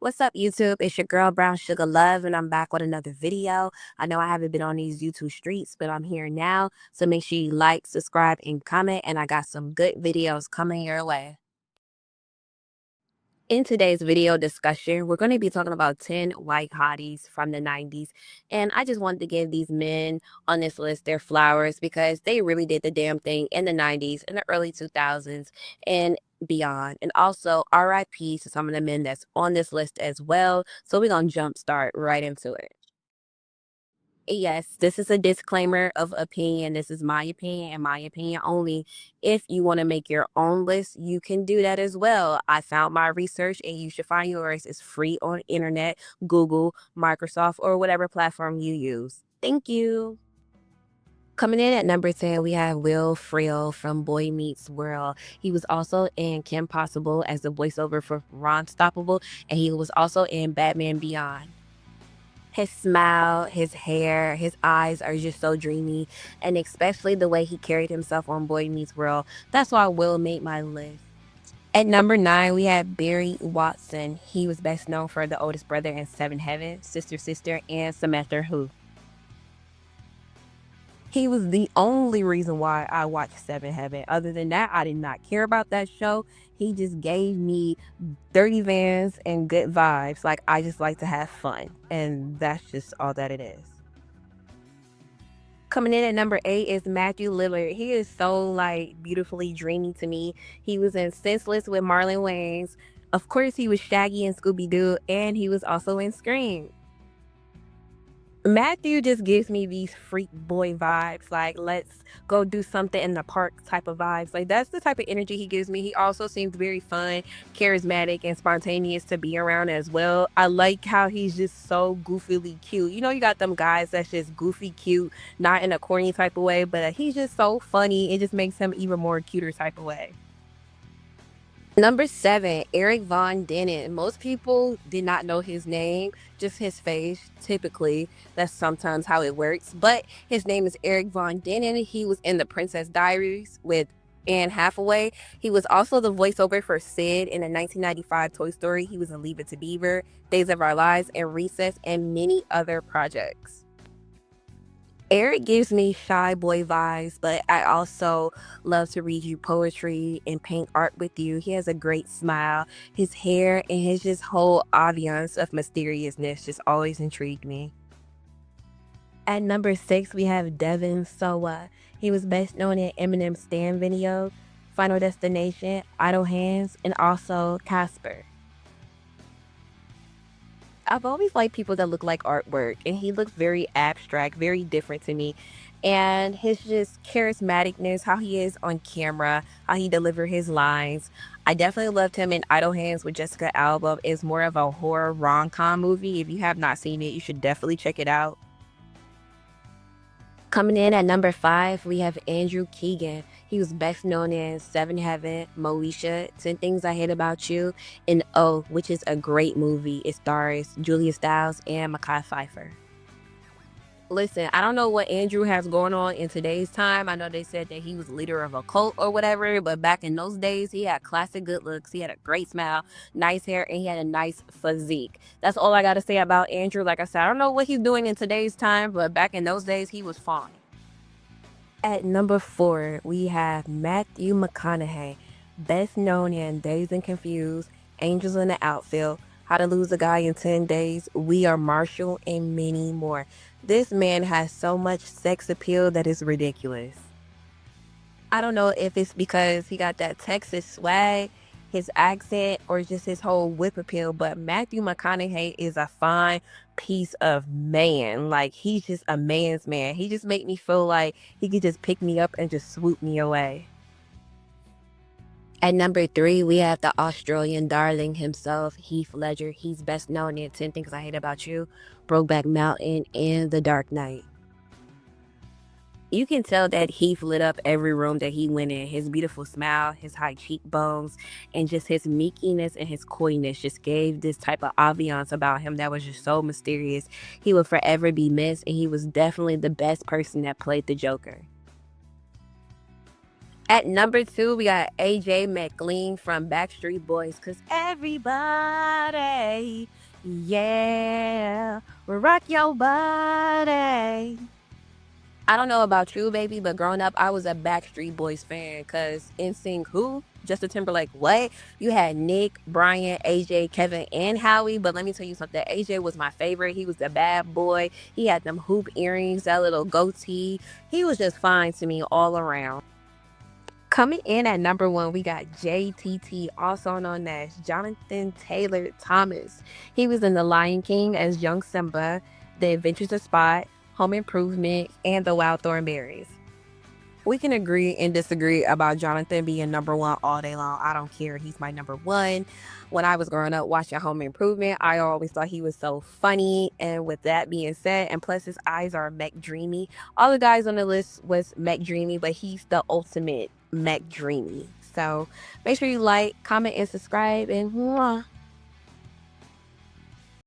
What's up, YouTube? It's your girl, Brown Sugar Love, and I'm back with another video. I know I haven't been on these YouTube streets, but I'm here now. So make sure you like, subscribe, and comment, and I got some good videos coming your way. In today's video discussion, we're going to be talking about 10 white hotties from the 90s. And I just wanted to give these men on this list their flowers because they really did the damn thing in the 90s, in the early 2000s, and beyond. And also, RIP to some of the men that's on this list as well. So we're going to jumpstart right into it. Yes, this is a disclaimer of opinion. This is my opinion and my opinion only. If you want to make your own list, you can do that as well. I found my research and you should find yours. It's free on internet, Google, Microsoft, or whatever platform you use. Thank you. Coming in at number 10, we have Will Friel from Boy Meets World. He was also in Kim Possible as the voiceover for Ron Stoppable, and he was also in Batman Beyond. His smile, his hair, his eyes are just so dreamy, and especially the way he carried himself on Boy Meets World. That's why Will made my list. At number 9, we have Barry Watson. He was best known for the oldest brother in Seven Heaven, Sister Sister, and Samantha Who. He was the only reason why I watched Seven Heaven. Other than that, I did not care about that show. He just gave me dirty vans and good vibes. Like, I just like to have fun. And that's just all that it is. Coming in at number 8 is Matthew Lillard. He is so, like, beautifully dreamy to me. He was in Senseless with Marlon Wayans. Of course, he was Shaggy in Scooby-Doo, and he was also in Scream. Matthew just gives me these freak boy vibes, like let's go do something in the park type of vibes. Like that's the type of energy he gives me. He also seems very fun, charismatic, and spontaneous to be around as well. I like how he's just so goofily cute. You know, you got them guys that's just goofy cute, not in a corny type of way, but he's just so funny. It just makes him even more cuter type of way. Number 7, Eric Von Dennen. Most people did not know his name, just his face. Typically, that's sometimes how it works. But his name is Eric Von Dennen. He was in The Princess Diaries with Anne Hathaway. He was also the voiceover for Sid in the 1995 Toy Story. He was in Leave It to Beaver, Days of Our Lives, and Recess, and many other projects. Eric gives me shy boy vibes, but I also love to read you poetry and paint art with you. He has a great smile. His hair and his just whole ambiance of mysteriousness just always intrigued me. At number 6, we have Devin Sowa. He was best known in Eminem's Stand video, Final Destination, Idle Hands, and also Casper. I've always liked people that look like artwork, and he looks very abstract, very different to me. And his just charismaticness, how he is on camera, how he deliver his lines. I definitely loved him in Idle Hands with Jessica Alba. It's more of a horror rom-com movie. If you have not seen it, you should definitely check it out. Coming in at number 5, we have Andrew Keegan. He was best known as Seven Heaven, Moesha, 10 Things I Hate About You, and O, which is a great movie. It stars Julia Stiles and Mekhi Phifer. Listen, I don't know what Andrew has going on in today's time. I know they said that he was leader of a cult or whatever, but back in those days, he had classic good looks. He had a great smile, nice hair, and he had a nice physique. That's all I got to say about Andrew. Like I said, I don't know what he's doing in today's time, but back in those days, he was fine. At number 4, we have Matthew McConaughey, best known in Dazed and Confused, Angels in the Outfield, How to Lose a Guy in 10 Days, We Are Marshall, and many more. This man has so much sex appeal that is ridiculous. I don't know if it's because he got that Texas swag, his accent, or just his whole whip appeal, but Matthew McConaughey is a fine piece of man. Like, he's just a man's man. He just make me feel like he could just pick me up and just swoop me away. At number 3, we have the Australian darling himself, Heath Ledger. He's best known in 10 Things I Hate About You, Brokeback Mountain, and The Dark Knight. You can tell that Heath lit up every room that he went in. His beautiful smile, his high cheekbones, and just his meekiness and his coyness just gave this type of ambiance about him that was just so mysterious. He will forever be missed, and he was definitely the best person that played the Joker. At number 2, we got AJ McLean from Backstreet Boys. Cause everybody, yeah, rock your body. I don't know about you, baby, but growing up, I was a Backstreet Boys fan. Cause NSYNC, who? Justin Timberlake, what? You had Nick, Brian, AJ, Kevin, and Howie. But let me tell you something. AJ was my favorite. He was the bad boy. He had them hoop earrings, that little goatee. He was just fine to me all around. Coming in at number 1, we got JTT, also known as Jonathan Taylor Thomas. He was in The Lion King as young Simba, The Adventures of Spot, Home Improvement, and The Wild Thornberrys. We can agree and disagree about Jonathan being number 1 all day long. I don't care. He's my number 1. When I was growing up watching Home Improvement, I always thought he was so funny. And with that being said, and plus his eyes are Mac Dreamy. All the guys on the list was Mac Dreamy, but he's the ultimate Mac Dreamy. So make sure you like, comment, and subscribe. And mwah.